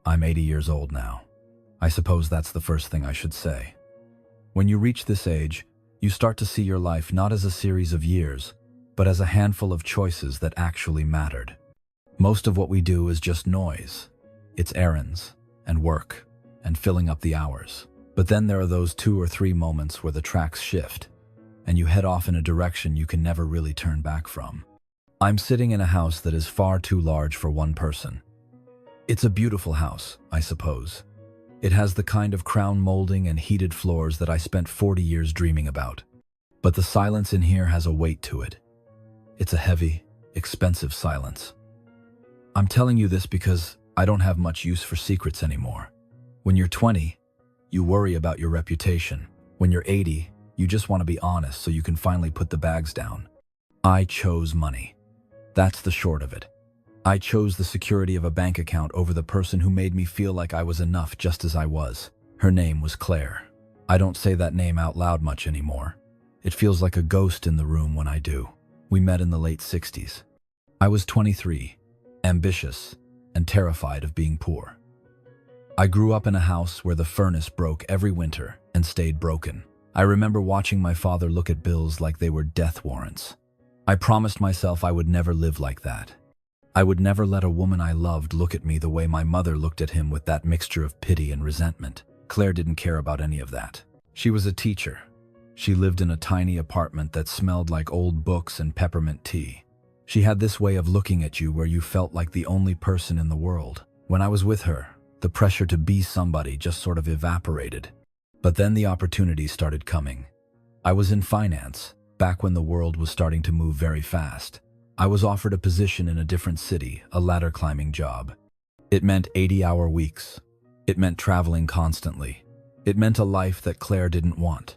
I'm 80 years old now. I suppose that's the first thing I should say. When you reach this age, you start to see your life not as a series of years, but as a handful of choices that actually mattered. Most of what we do is just noise. It's errands, and work, and filling up the hours. But then there are those 2 or 3 moments where the tracks shift, and you head off in a direction you can never really turn back from. I'm sitting in a house that is far too large for one person. It's a beautiful house, I suppose. It has the kind of crown molding and heated floors that I spent 40 years dreaming about. But the silence in here has a weight to it. It's a heavy, expensive silence. I'm telling you this because I don't have much use for secrets anymore. When you're 20, you worry about your reputation. When you're 80, you just want to be honest so you can finally put the bags down. I chose money. That's the short of it. I chose the security of a bank account over the person who made me feel like I was enough just as I was. Her name was Claire. I don't say that name out loud much anymore. It feels like a ghost in the room when I do. We met in the late 60s. I was 23, ambitious, and terrified of being poor. I grew up in a house where the furnace broke every winter and stayed broken. I remember watching my father look at bills like they were death warrants. I promised myself I would never live like that. I would never let a woman I loved look at me the way my mother looked at him, with that mixture of pity and resentment. Claire didn't care about any of that. She was a teacher. She lived in a tiny apartment that smelled like old books and peppermint tea. She had this way of looking at you where you felt like the only person in the world. When I was with her, the pressure to be somebody just sort of evaporated. But then the opportunities started coming. I was in finance, back when the world was starting to move very fast. I was offered a position in a different city, a ladder climbing job. It meant 80-hour weeks. It meant traveling constantly. It meant a life that Claire didn't want.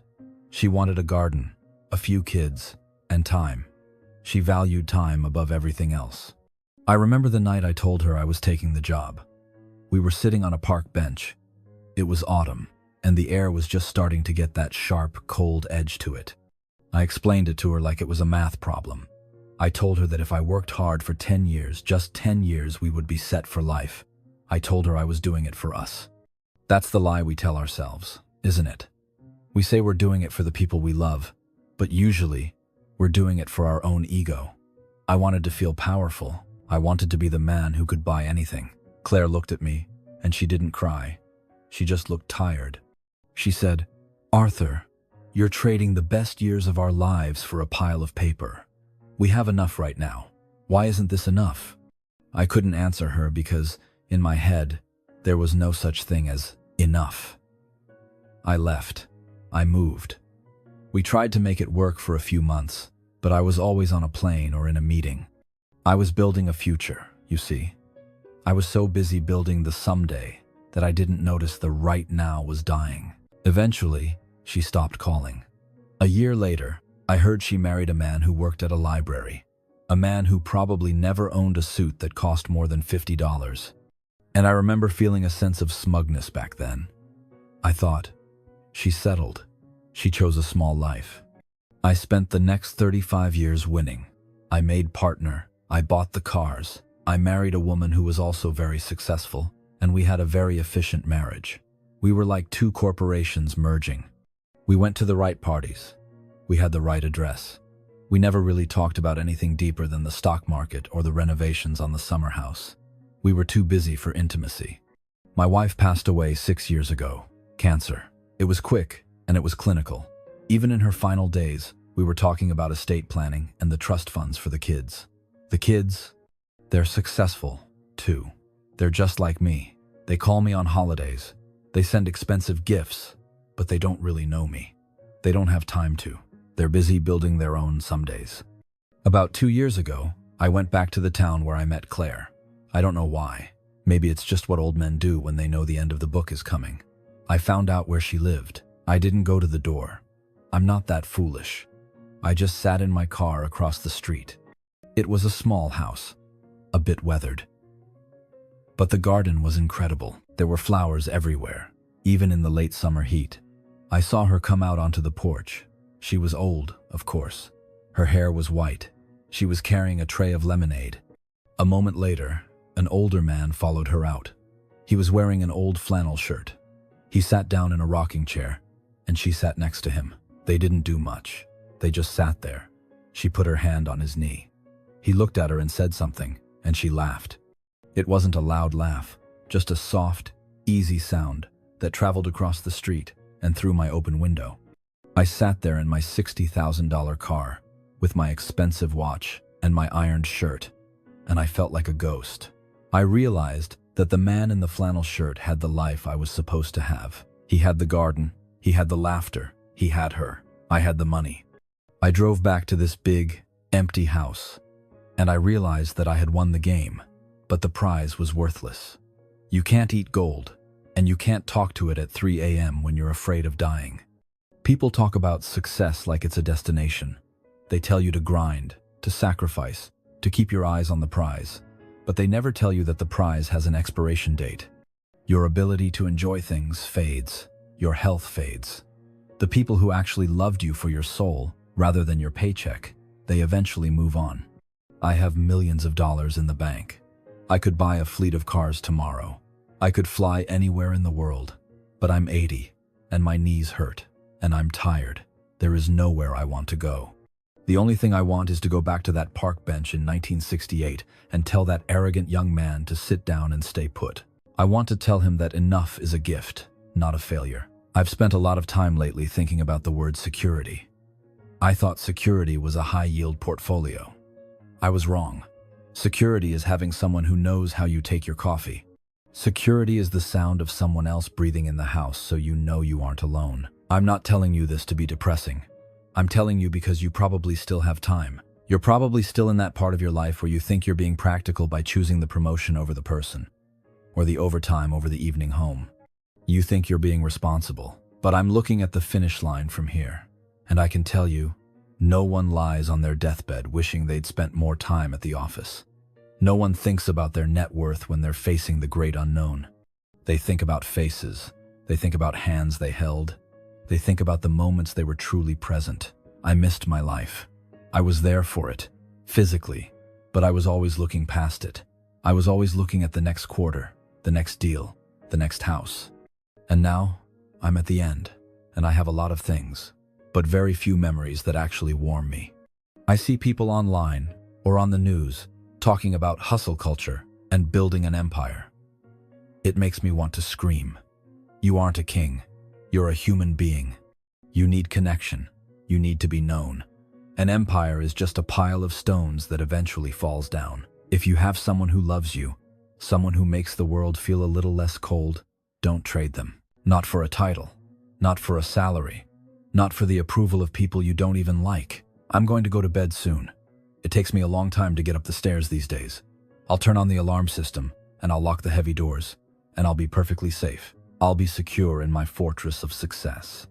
She wanted a garden, a few kids, and time. She valued time above everything else. I remember the night I told her I was taking the job. We were sitting on a park bench. It was autumn, and the air was just starting to get that sharp, cold edge to it. I explained it to her like it was a math problem. I told her that if I worked hard for 10 years, just 10 years, we would be set for life. I told her I was doing it for us. That's the lie we tell ourselves, isn't it? We say we're doing it for the people we love, but usually, we're doing it for our own ego. I wanted to feel powerful. I wanted to be the man who could buy anything. Claire looked at me, and she didn't cry. She just looked tired. She said, "Arthur, you're trading the best years of our lives for a pile of paper. We have enough right now. Why isn't this enough?" I couldn't answer her because, in my head, there was no such thing as enough. I left. I moved. We tried to make it work for a few months, but I was always on a plane or in a meeting. I was building a future, you see. I was so busy building the someday that I didn't notice the right now was dying. Eventually, she stopped calling. A year later, I heard she married a man who worked at a library, a man who probably never owned a suit that cost more than $50. And I remember feeling a sense of smugness back then. I thought, she settled. She chose a small life. I spent the next 35 years winning. I made partner. I bought the cars. I married a woman who was also very successful, and we had a very efficient marriage. We were like 2 corporations merging. We went to the right parties. We had the right address. We never really talked about anything deeper than the stock market or the renovations on the summer house. We were too busy for intimacy. My wife passed away 6 years ago. Cancer. It was quick, and it was clinical. Even in her final days, we were talking about estate planning and the trust funds for the kids. The kids, they're successful, too. They're just like me. They call me on holidays. They send expensive gifts, but they don't really know me. They don't have time to. They're busy building their own somedays. About 2 years ago, I went back to the town where I met Claire. I don't know why. Maybe it's just what old men do when they know the end of the book is coming. I found out where she lived. I didn't go to the door. I'm not that foolish. I just sat in my car across the street. It was a small house, a bit weathered. But the garden was incredible. There were flowers everywhere, even in the late summer heat. I saw her come out onto the porch. She was old, of course. Her hair was white. She was carrying a tray of lemonade. A moment later, an older man followed her out. He was wearing an old flannel shirt. He sat down in a rocking chair, and she sat next to him. They didn't do much. They just sat there. She put her hand on his knee. He looked at her and said something, and she laughed. It wasn't a loud laugh, just a soft, easy sound that traveled across the street and through my open window. I sat there in my $60,000 car, with my expensive watch and my ironed shirt, and I felt like a ghost. I realized that the man in the flannel shirt had the life I was supposed to have. He had the garden, he had the laughter, he had her. I had the money. I drove back to this big, empty house, and I realized that I had won the game, but the prize was worthless. You can't eat gold, and you can't talk to it at 3 a.m. when you're afraid of dying. People talk about success like it's a destination. They tell you to grind, to sacrifice, to keep your eyes on the prize, but they never tell you that the prize has an expiration date. Your ability to enjoy things fades. Your health fades. The people who actually loved you for your soul, rather than your paycheck, they eventually move on. I have millions of dollars in the bank. I could buy a fleet of cars tomorrow. I could fly anywhere in the world. But I'm 80, and my knees hurt, and I'm tired. There is nowhere I want to go. The only thing I want is to go back to that park bench in 1968 and tell that arrogant young man to sit down and stay put. I want to tell him that enough is a gift, not a failure. I've spent a lot of time lately thinking about the word security. I thought security was a high-yield portfolio. I was wrong. Security is having someone who knows how you take your coffee. Security is the sound of someone else breathing in the house so you know you aren't alone. I'm not telling you this to be depressing. I'm telling you because you probably still have time. You're probably still in that part of your life where you think you're being practical by choosing the promotion over the person, or the overtime over the evening home. You think you're being responsible, but I'm looking at the finish line from here, and I can tell you, no one lies on their deathbed wishing they'd spent more time at the office. No one thinks about their net worth when they're facing the great unknown. They think about faces. They think about hands they held. They think about the moments they were truly present. I missed my life. I was there for it, physically, but I was always looking past it. I was always looking at the next quarter, the next deal, the next house. And now, I'm at the end, and I have a lot of things, but very few memories that actually warm me. I see people online, or on the news, talking about hustle culture and building an empire. It makes me want to scream. You aren't a king. You're a human being. You need connection. You need to be known. An empire is just a pile of stones that eventually falls down. If you have someone who loves you, someone who makes the world feel a little less cold, don't trade them. Not for a title. Not for a salary. Not for the approval of people you don't even like. I'm going to go to bed soon. It takes me a long time to get up the stairs these days. I'll turn on the alarm system, and I'll lock the heavy doors, and I'll be perfectly safe. I'll be secure in my fortress of success.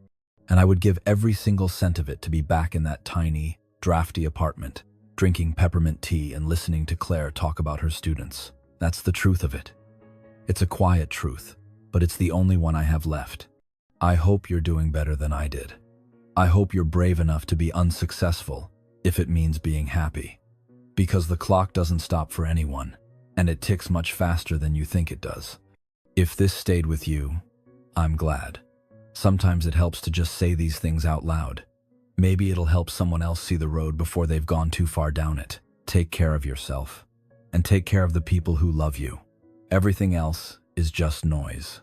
And I would give every single cent of it to be back in that tiny, drafty apartment, drinking peppermint tea and listening to Claire talk about her students. That's the truth of it. It's a quiet truth, but it's the only one I have left. I hope you're doing better than I did. I hope you're brave enough to be unsuccessful, if it means being happy. Because the clock doesn't stop for anyone, and it ticks much faster than you think it does. If this stayed with you, I'm glad. Sometimes it helps to just say these things out loud. Maybe it'll help someone else see the road before they've gone too far down it. Take care of yourself, and take care of the people who love you. Everything else is just noise.